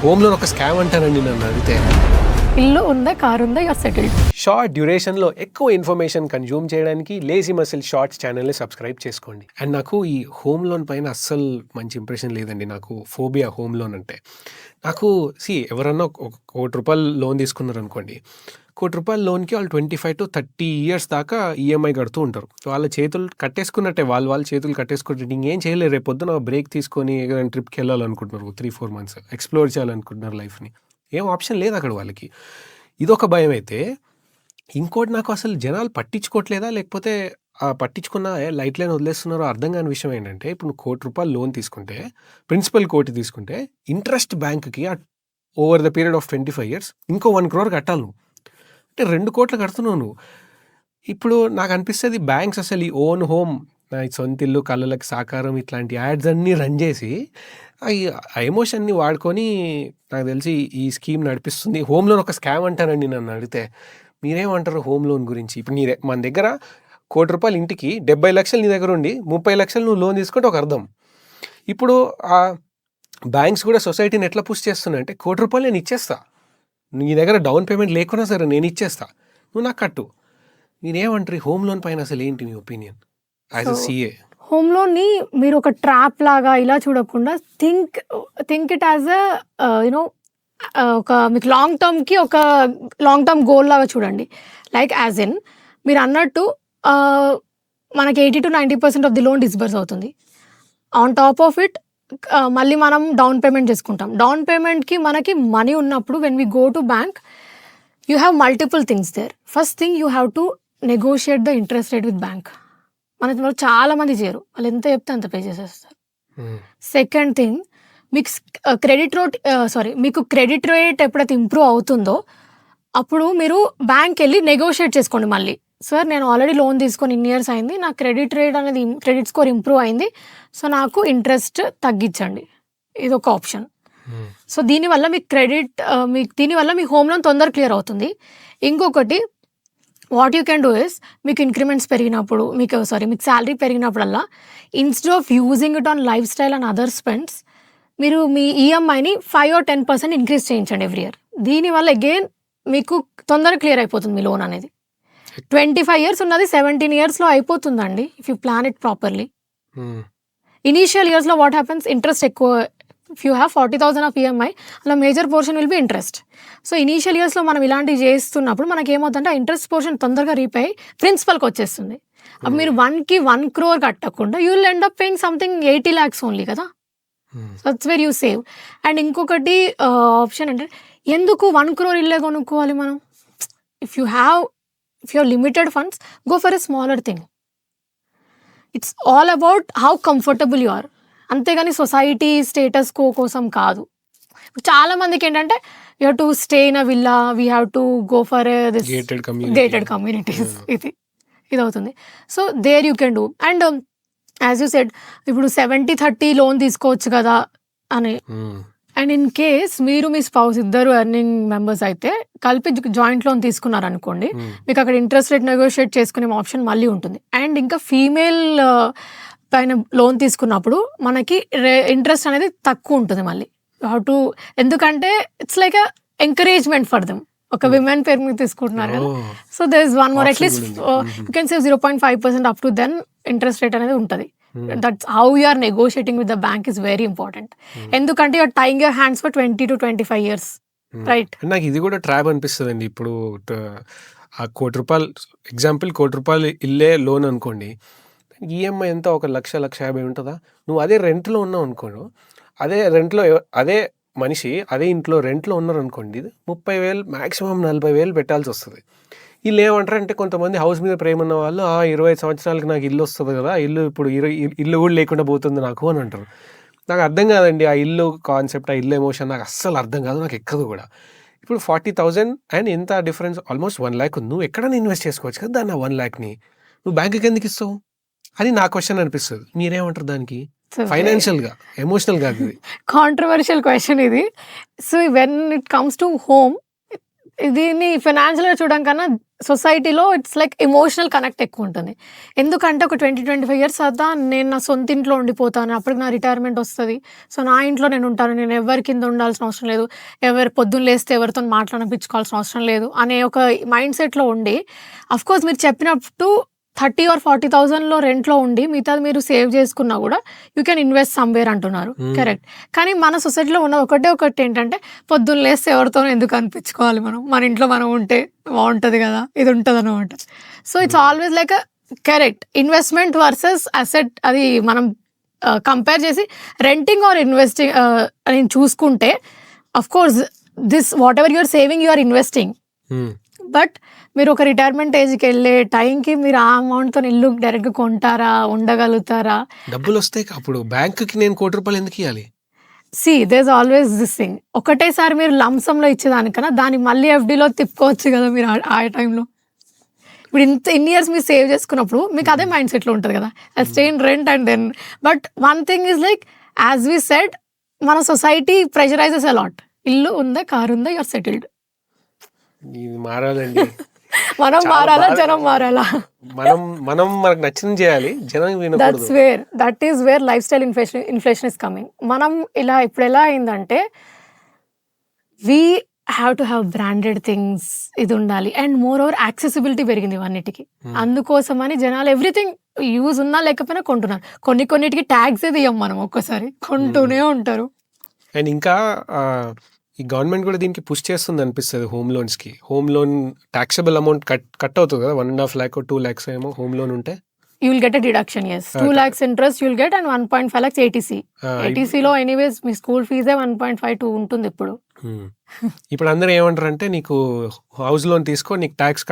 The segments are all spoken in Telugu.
హోమ్ లోన్ ఒక స్కామ్ అంటానండి నన్ను అడిగితే. ఇల్లు ఉందా, కారు ఉందా, యూఆర్ సెటిల్డ్. షార్ట్ డ్యూరేషన్లో ఎక్కువ ఇన్ఫర్మేషన్ కన్జ్యూమ్ చేయడానికి లేజీ మసిల్ షార్ట్స్ ఛానల్ని సబ్స్క్రైబ్ చేసుకోండి. అండ్ నాకు ఈ హోమ్ లోన్ పైన అస్సలు మంచి ఇంప్రెషన్ లేదండి. నాకు ఫోబియా హోమ్ లోన్ అంటే. నాకు ఎవరన్నా ₹1,00,00,000 లోన్ తీసుకున్నారు అనుకోండి, ₹1,00,00,000 లోన్కి వాళ్ళు 25 to 30 years దాకా ఈఎంఐ కడుతూ ఉంటారు. వాళ్ళ చేతులు కట్టేసుకున్నట్టే, వాళ్ళ చేతులు కట్టేసుకుంటే ఇంకేం చేయలేరు. రేపు పొద్దున బ్రేక్ తీసుకొని ఏదైనా ట్రిప్కి వెళ్ళాలనుకుంటున్నారు, 3-4 months ఎక్స్ప్లోర్ చేయాలనుకుంటున్నారు లైఫ్ని, ఏం ఆప్షన్ లేదు అక్కడ వాళ్ళకి. ఇదొక భయం అయితే. ఇంకోటి, నాకు అసలు జనాలు పట్టించుకోవట్లేదా లేకపోతే పట్టించుకున్న లైట్ లైన్ వదిలేస్తున్నారో అర్థం కాని విషయం ఏంటంటే, ఇప్పుడు నువ్వు ₹1,00,00,000 లోన్ తీసుకుంటే, ప్రిన్సిపల్ 1,00,00,000 తీసుకుంటే, ఇంట్రెస్ట్ బ్యాంక్కి over the period of 25 years ఇంకో 1 crore కట్టాలి నువ్వు. అంటే 2 కోట్లు కడుతున్నావు నువ్వు. ఇప్పుడు నాకు అనిపిస్తుంది బ్యాంక్స్ అసలు ఈ ఓన్ హోమ్, సొంత ఇల్లు, కళ్ళకి సాకారం, ఇట్లాంటి యాడ్స్ అన్నీ రన్ చేసి ఆ ఎమోషన్ని వాడుకొని నాకు తెలిసి ఈ స్కీమ్ నడిపిస్తుంది. హోమ్ లోన్ ఒక స్కామ్ అంటానండి నన్ను అడిగితే. మీరేమంటారు హోమ్ లోన్ గురించి? ఇప్పుడు మన దగ్గర ₹1,00,00,000 ఇంటికి 70 లక్షలు నీ దగ్గర ఉండి 30 లక్షలు నువ్వు లోన్ తీసుకుంటే ఒక అర్థం. ఇప్పుడు ఆ బ్యాంక్స్ కూడా సొసైటీని ఎట్లా పుష్ చేస్తున్నాయి అంటే, ₹1,00,00,000 నేను ఇచ్చేస్తా, నీ దగ్గర డౌన్ పేమెంట్ లేకున్నా సరే నేను ఇచ్చేస్తా, నువ్వు నాకు కట్టు. మీరేమంటారు హోమ్ లోన్ పైన? అసలు ఏంటి మీ opinion as a CA? Home లోన్ని మీరు ఒక ట్రాప్ లాగా ఇలా చూడకుండా థింక్ ఇట్ యాజ్ యునో ఒక మీకు లాంగ్ టర్మ్ గోల్ లాగా చూడండి. లైక్ యాజ్ ఇన్ మీరు అన్నట్టు మనకి 80 to 90% of the loan disburse అవుతుంది. ఆన్ టాప్ ఆఫ్ ఇట్ మళ్ళీ మనం డౌన్ పేమెంట్ చేసుకుంటాం. డౌన్ పేమెంట్కి మనకి మనీ ఉన్నప్పుడు when we go to bank, you have multiple things there. First thing, you have to negotiate the interest rate with bank. మన చాలా మంది చేయరు, వాళ్ళు ఎంత చెప్తే అంత పే చేసేస్తారు. సెకండ్ థింగ్, మీకు క్రెడిట్ రేట్ ఎప్పుడైతే ఇంప్రూవ్ అవుతుందో అప్పుడు మీరు బ్యాంక్ వెళ్ళి నెగోషియేట్ చేసుకోండి. మళ్ళీ సార్, నేను ఆల్రెడీ లోన్ తీసుకొని ఇన్ని ఇయర్స్ అయింది, నా క్రెడిట్ స్కోర్ ఇంప్రూవ్ అయింది, సో నాకు ఇంట్రెస్ట్ తగ్గించండి. ఇది ఒక ఆప్షన్. సో దీనివల్ల దీనివల్ల మీ హోమ్ లోన్ తొందర క్లియర్ అవుతుంది. ఇంకొకటి, what you can do is, మీకు ఇంక్రిమెంట్స్ పెరిగినప్పుడు, మీకు శాలరీ పెరిగినప్పుడల్లా, instead of using it on life style and other spends, మీరు మీ ఈఎంఐని 5 or 10% ఇంక్రీజ్ చేయించండి ఎవ్రీ ఇయర్. దీనివల్ల అగైన్ మీకు తొందరగా క్లియర్ అయిపోతుంది మీ లోన్ అనేది. 25 years ఉన్నది 17 yearsలో అయిపోతుందండి, if you plan it properly. Initial ఇయర్స్లో వాట్ హ్యాపెన్స్, ఇంట్రెస్ట్ ఎక్కువ. If you have 40,000 of EMI, అలా major portion will be interest. So initial ఇయర్స్లో మనం ఇలాంటివి చేస్తున్నప్పుడు మనకి ఏమవుతుందంటే, ఆ ఇంట్రెస్ట్ పోర్షన్ తొందరగా రీపే అయ్యి ప్రిన్సిపల్కి వచ్చేస్తుంది. అప్పుడు మీరు 1 crore కట్టకుండా you will end up paying something 80 lakhs only కదా. So that's where you save. And ఇంకొకటి ఆప్షన్ అంటే, ఎందుకు 1 crore ఇల్లే కొనుక్కోవాలి మనం? If you have limited funds, go for a smaller thing. It's all about how comfortable you are, అంతేగాని సొసైటీ స్టేటస్ కోసం కాదు. చాలా మందికి ఏంటంటే, you have to stay in a villa, we have to go for this gated communities. ఇది అవుతుంది. So there you can do. And as you said, ఇప్పుడు 70-30 లోన్ తీసుకోవచ్చు కదా అని. అండ్ ఇన్ కేస్ మీరు మీ స్పౌస్ ఇద్దరు ఎర్నింగ్ మెంబర్స్ అయితే కలిపి జాయింట్ లోన్ తీసుకున్నారనుకోండి, మీకు అక్కడ ఇంట్రెస్ట్ రేట్ నెగోషియేట్ చేసుకునే ఆప్షన్ మళ్ళీ ఉంటుంది. అండ్ ఇంకా ఫీమేల్ పైన లోన్ తీసుకున్నప్పుడు మనకి ఇంట్రెస్ట్ అనేది తక్కువ ఉంటుంది మళ్ళీ. ఎందుకంటే it's like encouragement for them. ఒక విమెన్ పేరు మీద తీసుకుంటున్నారు కదా. So there is one more, at least you can save 0.5% up to then interest rate అనేది ఉంటుంది. That's how you are negotiating with the bank is very important. ఎందుకంటే you're tying your hands for 20 to 25 years, right? నాకు ఇది కూడా ట్రాప్ అనిపిస్తుంది అండి. ఇప్పుడు ఆ ₹1,00,00,000 ఎగ్జాంపుల్, ₹1,00,00,000 ఇల్లే లోన్ అనుకోండి, ఈఎంఐ ఎంత, 1,00,50,000 ఉంటుందా? నువ్వు అదే రెంట్లో ఉన్నావు అనుకోను, అదే మనిషి అదే ఇంట్లో రెంట్లో ఉన్నారు అనుకోండి, 30,000 మ్యాక్సిమం 40,000 పెట్టాల్సి వస్తుంది. వీళ్ళు ఏమంటారు అంటే, కొంతమంది హౌస్ మీద ప్రేమ ఉన్న వాళ్ళు 25 సంవత్సరాలకి నాకు ఇల్లు వస్తుంది కదా, ఇప్పుడు ఇల్లు కూడా లేకుండా పోతుంది నాకు అని అంటారు. నాకు అర్థం కాదండి ఆ ఇల్లు కాన్సెప్ట్, ఆ ఇల్లు ఎమోషన్ నాకు అస్సలు అర్థం కాదు, నాకు ఎక్కదు కూడా. ఇప్పుడు 40,000 అండ్ ఎంత డిఫరెన్స్, ఆల్మోస్ట్ 1 lakh ఉంది. నువ్వు ఎక్కడైనా ఇన్వెస్ట్ చేసుకోవచ్చు కదా దాన్ని, 1 lakhని నువ్వు బ్యాంకుకి ఎందుకు ఇస్తావు అని నా క్వశ్చన్ అనిపిస్తుంది. మీరేమంటారు దానికి? ఫైనాన్షియల్గా, ఎమోషనల్గా కాంట్రవర్షియల్ క్వశ్చన్ ఇది. So when it comes to home, దీన్ని ఫైనాన్షియల్గా చూడడం కన్నా సొసైటీలో ఇట్స్ లైక్ ఎమోషనల్ కనెక్ట్ ఎక్కువ ఉంటుంది. ఎందుకంటే ఒక 20-25 ఇయర్స్ తర్వాత నేను నా సొంత ఇంట్లో ఉండిపోతాను. అప్పటికి నా రిటైర్మెంట్ వస్తది. సో, నా ఇంట్లో నేను ఉంటాను. నేను ఎవరి కింద ఉండాల్సిన అవసరం లేదు. పొద్దున్న లేస్తే ఎవరితోని మాట్లాడిపించుకోవాల్సిన అవసరం లేదు అనే ఒక మైండ్ సెట్‌లో ఉండి, ఆఫ్‌కోర్స్ మీరు చెప్పినట్టు 30 ఆర్ 40,000లో రెంట్‌లో ఉండి మిగతాది మీరు సేవ్ చేసుకున్నా గూడా యూ కెన్ ఇన్వెస్ట్ సమ్‌వేర్ అంటున్నారు. కరెక్ట్. కానీ మన సొసైటీలో ఉన్న ఒకటి ఏంటంటే పొద్దున్న లేస్తే ఎవరితోనో ఎందుకు అనిపించుకోవాలి మనం. మన ఇంట్లో మనం ఉంటే బావుంటది గదా! ఇది ఉంటదనమాట. So, it's always like correct. Investment versus asset అది మనం కంపేర్ చేసి రెంటింగ్ ఆర్ ఇన్వెస్టింగ్ అని చూసుకుంటే of course whatever you are saving you are investing. But మీరు ఒక రిటైర్మెంట్ ఏజ్‌కెళ్ళే టైంకి మీరు ఆ అమౌంట్‌తోని ఇల్లు డైరెక్ట్‌గా కొంటారా? ఉండగలుగుతారా? డబ్బులొస్తాయి అప్పుడు బ్యాంక్‌కి నేను ₹1,00,00,000 ఎందుకియ్యాలి? There is always this thing. ఒకటేసారి మీరు లంప్ సమ్‌లో ఇచ్చేదానికన్నా దాన్ని మళ్ళీ ఎఫ్‌డీలో తిప్పుకోవచ్చు గదా! మీరు ఆ టైంలో. ఇప్పుడు ఇన్ని ఇయర్స్ మీరు సేవ్ చేసుకున్నప్పుడు మీకు అదే మైండ్ సెట్‌లో ఉంటది గదా! I stay in rent and then but one thing is like as we said మన సొసైటీ ప్రెషరైజెస్ ఎ లాట్. ఇల్లు ఉందా? కార్ ఉందా? You are settled. ఇది మారాలండి. మనం చాలా మారాలా? బాగా జనం మారాలా? మనం మనకు నచ్చింది చేయాలి. జనం వినకూడదు. That is where life style inflation is coming. మనం ఇప్పుడు ఎలా అయిందంటే we have to have branded things ఇది ఉండాలి అండ్ మోర్ ఓవర్ యాక్సెసిబిలిటీ పెరిగింది ఇవన్నిటికి. అందుకోసమని జనాలు ఎవ్రీథింగ్ యూజ్ ఉన్నా లేకపోయినా కొంటున్నారు. కొన్నిటికి ట్యాగ్స్ ఇయ్యం మనం ఒక్కసారి కొంటూనే ఉంటారు. అండ్ ఇంకా ఈ గవర్నమెంట్ కూడా దీనికి పుష్ చేస్తుంది అనిపిస్తుంది హోమ్ లోన్స్కి. Home loan taxable amount cut అవుతుంది కదా, 1.5 lakh 2 lakhs ఏమో హోమ్ లోన్ ఉంటే you will get a deduction. yes, 2 lakhs interest you will get and 1.5 lakhs eighty C. ఏటీసీలో ఎనీవేస్ మీ స్కూల్ ఫీజే 1.52 ఉంటుంది ఇప్పుడు. ఇప్పుడు అందరూ ఏమంటారు అంటే నీకు హౌస్ లోన్ తీసుకో నీకు ట్యాక్స్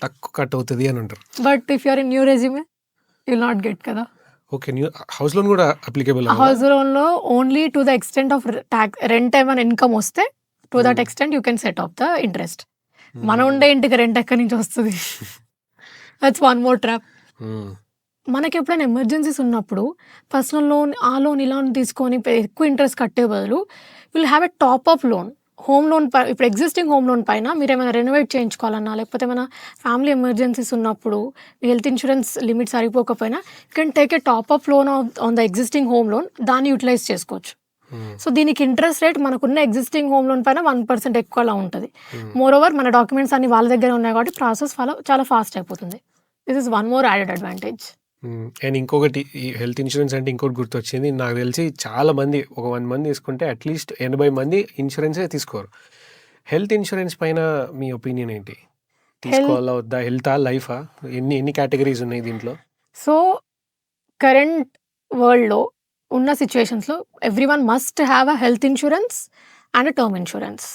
తక్కువ కట్ అవుతుంది అని అంటారు. But if you're in new regime you will not get కదా. ఓకే, న్యూ హౌస్ లోన్ కూడా అప్లికేబుల్. హౌస్ లోన్లో only to the extent of rent ఏమైనా ఇన్కమ్ వస్తే to that extent you can set off the interest. మనం ఉండే ఇంటికి రెంట్ ఎక్కడి నుంచి వస్తుంది? That's one more trap. మనకి ఎప్పుడైనా ఎమర్జెన్సీస్ ఉన్నప్పుడు పర్సనల్ లోన్ ఆ లోన్ ఇలా తీసుకొని ఎక్కువ ఇంట్రెస్ట్ కట్టే బదులు will have a top up loan. Home loan ఇప్పుడు ఎగ్జిస్టింగ్ హోమ్ లోన్ పైన మీరు ఏమైనా రెనోవేట్ చేయించుకోవాలన్నా లేకపోతే ఏమైనా ఫ్యామిలీ ఎమర్జెన్సీస్ ఉన్నప్పుడు మీ హెల్త్ ఇన్సూరెన్స్ లిమిట్ సరిపోకపోయినా you can take a top up loan on the existing home loan, దాన్ని యూటిలైజ్ చేసుకోవచ్చు. సో దీనికి ఇంట్రెస్ట్ రేట్ మనకున్న ఎగ్జిస్టింగ్ హోమ్ లోన్ పైన 1% ఎక్కువ అలా ఉంటుంది. మోర్ ఓవర్ మన డాక్యుమెంట్స్ అన్ని వాళ్ళ దగ్గర ఉన్నాయి కాబట్టి ప్రాసెస్ చాలా ఫాస్ట్ అయిపోతుంది. This is one more added advantage. And ఇంకొకటి ఈ హెల్త్ ఇన్సూరెన్స్ అంటే ఇంకోటి గుర్తొచ్చింది. నాకు తెలిసి చాలా మంది ఒక 100 మంది తీసుకుంటే అట్లీస్ట్ 80 మంది ఇన్సూరెన్సే తీసుకోరు. హెల్త్ ఇన్సూరెన్స్ పైన మీ ఒపీనియన్ ఏంటి? తీసుకోవాలా వద్దా? హెల్తా లైఫా? ఎన్ని కేటగిరీస్ ఉన్నాయి దీంట్లో? సో కరెంట్ వరల్డ్లో ఉన్న సిచ్యువేషన్స్లో every one must have a health insurance and a term insurance.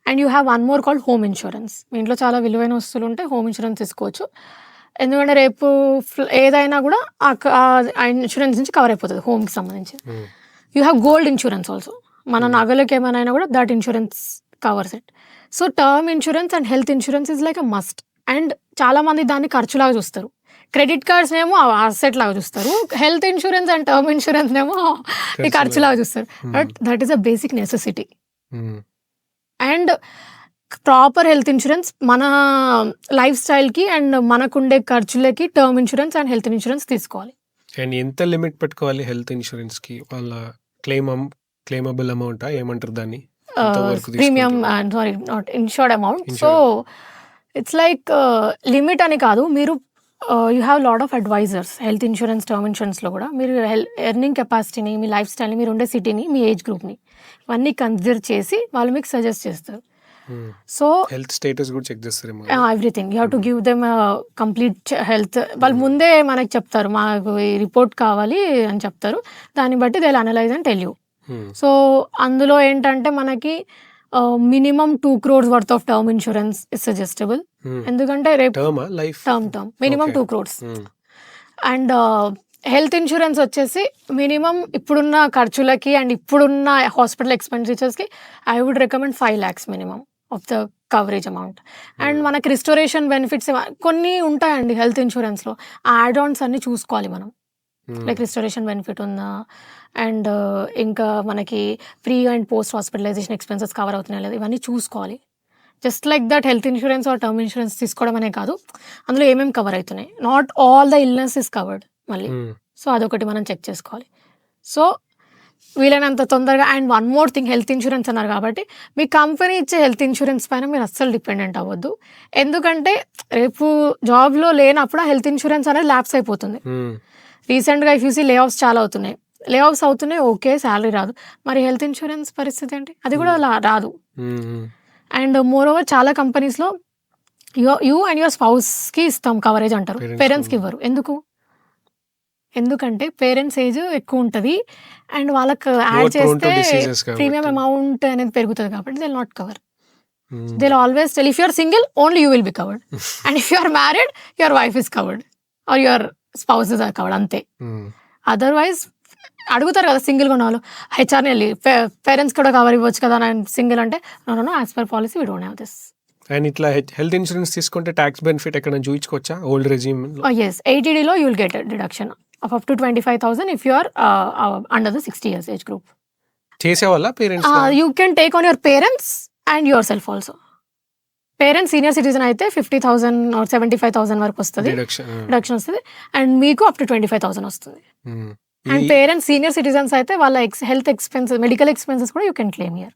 And you have one more called home insurance. మీ ఇంట్లో చాలా విలువైన వస్తువులు ఉంటే హోమ్ ఇన్సూరెన్స్ తీసుకోవచ్చు. ఎందుకంటే రేపు ఏదైనా కూడా ఆ ఇన్సూరెన్స్ నుంచి కవర్ అయిపోతుంది హోమ్కి సంబంధించి. You have gold insurance also. మన నగలకి ఏమైనా అయినా కూడా that insurance covers it. So term insurance and health insurance is like a must. And చాలామంది దాన్ని ఖర్చులాగా చూస్తారు. క్రెడిట్ కార్డ్స్ ఏమో అసెట్ లాగా చూస్తారు. Health insurance and term insurance ఏమో ఈ ఖర్చులాగా చూస్తారు. But that is a basic necessity. And proper health insurance మన లైఫ్ స్టైల్కి అండ్ మనకుండే ఖర్చులకి term insurance and health insurance తీసుకోవాలి. అండ్ ఎంత లిమిట్ పెట్టుకోవాలి హెల్త్ ఇన్సూరెన్స్కి? వాళ్ళ క్లెయిమబుల్ అమౌంటా ఏమంటారు దాన్ని? Premium sorry not insured amount. So it's like limit అని కాదు, మీరు you have lot of advisors health insurance term ఇన్సూరెన్స్లో కూడా. మీరు ఎర్నింగ్ కెపాసిటీని, మీ లైఫ్ స్టైల్ని, మీరు ఉండే సిటీని, మీ ఏజ్ గ్రూప్ని ఇవన్నీ కన్సిడర్ చేసి వాళ్ళు మీకు సజెస్ట్ చేస్తారు. సో హెల్త్ స్టేటస్ కూడా చెక్ చేస్తారు. Everything you have to give them complete health. వాళ్ళు ముందే మనకి చెప్తారు మాకు ఈ రిపోర్ట్ కావాలి అని చెప్తారు. దాన్ని బట్టి they will analyze and tell you. So అందులో ఏంటంటే మనకి minimum 2 crores worth of term insurance is suggestable. ఎందుకంటే రేపు term minimum 2 crores. And health insurance వచ్చేసి మినిమం ఇప్పుడున్న ఖర్చులకి అండ్ ఇప్పుడున్న హాస్పిటల్ ఎక్స్పెండిచర్స్కి I would recommend 5 lakhs minimum of the coverage amount. And మనకి రిస్టోరేషన్ బెనిఫిట్స్ కొన్ని ఉంటాయండి హెల్త్ ఇన్సూరెన్స్లో. ఆ యాడ్ ఆన్స్ అన్ని చూసుకోవాలి మనం. లైక్ రిస్టోరేషన్ బెనిఫిట్ ఉందా, అండ్ ఇంకా మనకి pre and post hospitalisation expenses cover అవుతున్నాయి లేదా, ఇవన్నీ చూసుకోవాలి. Just like that health insurance or term insurance తీసుకోవడం అనే కాదు, అందులో ఏమేమి కవర్ అవుతున్నాయి. Not all the illness is covered మళ్ళీ. సో అదొకటి మనం చెక్ చేసుకోవాలి. సో వీలైనంత తొందరగా. And one more thing, health insurance అన్నారు కాబట్టి మీ కంపెనీ ఇచ్చే హెల్త్ ఇన్సూరెన్స్ పైన మీరు అస్సలు డిపెండెంట్ అవ్వద్దు. ఎందుకంటే రేపు జాబ్లో లేనప్పుడు ఆ హెల్త్ ఇన్సూరెన్స్ అనేది ల్యాప్స్ అయిపోతుంది. రీసెంట్గా ఇఫ్ యూసీ లే ఆఫ్స్ చాలా అవుతున్నాయి. లే ఆఫ్స్ అవుతున్నాయి, ఓకే, శాలరీ రాదు, మరి హెల్త్ ఇన్సూరెన్స్ పరిస్థితి ఏంటి? అది కూడా రాదు. అండ్ మోర్ ఓవర్ చాలా కంపెనీస్లో యూ అండ్ యువర్ స్పౌస్కి ఇస్తాం కవరేజ్ అంటారు, పేరెంట్స్కి ఇవ్వరు. ఎందుకంటే పేరెంట్స్ ఏజ్ ఎక్కువ ఉంటుంది అండ్ వాళ్ళకి యాడ్ చేస్తే ప్రీమియం అమౌంట్ అనేది పెరుగుతుంది కాబట్టి they not cover. They always tell if you're single only you will be covered, and if you're married your wife is covered or your spouse is covered, అంతే. అదర్వైజ్ అడుగుతారు కదా సింగిల్గా ఉన్న వాళ్ళు, హెచ్ఆర్ని వెళ్ళి పేరెంట్స్ కూడా కవర్ ఇవ్వచ్చు కదా నేను సింగిల్ అంటే, no as per policy we don't have this. And ఇట్లా హెల్త్ ఇన్సూరెన్స్ తీసుకుంటే ట్యాక్స్ బెనిఫిట్ ఎక్కడ చూపించుకోవచ్చా ఓల్డ్ రెజ్యూమ్? ఎస్, 80Dలో you will get deduction of up to 25,000 if you are under the 60 years age group. చేసేవాళ్ళ parents? You can take on your parents and yourself also. Parents senior citizen అయితే 50,000 or 75,000 వరకు వస్తుంది డిడక్షన్ వస్తుంది, అండ్ మీకు అప్ టు 25,000 వస్తుంది. అండ్ పేరెంట్స్ సీనియర్ సిటిజన్స్ అయితే వాళ్ళ హెల్త్ ఎక్స్పెన్సెస్, మెడికల్ ఎక్స్పెన్సెస్ కూడా యూ కెన్ క్లెయిమ్ హియర్.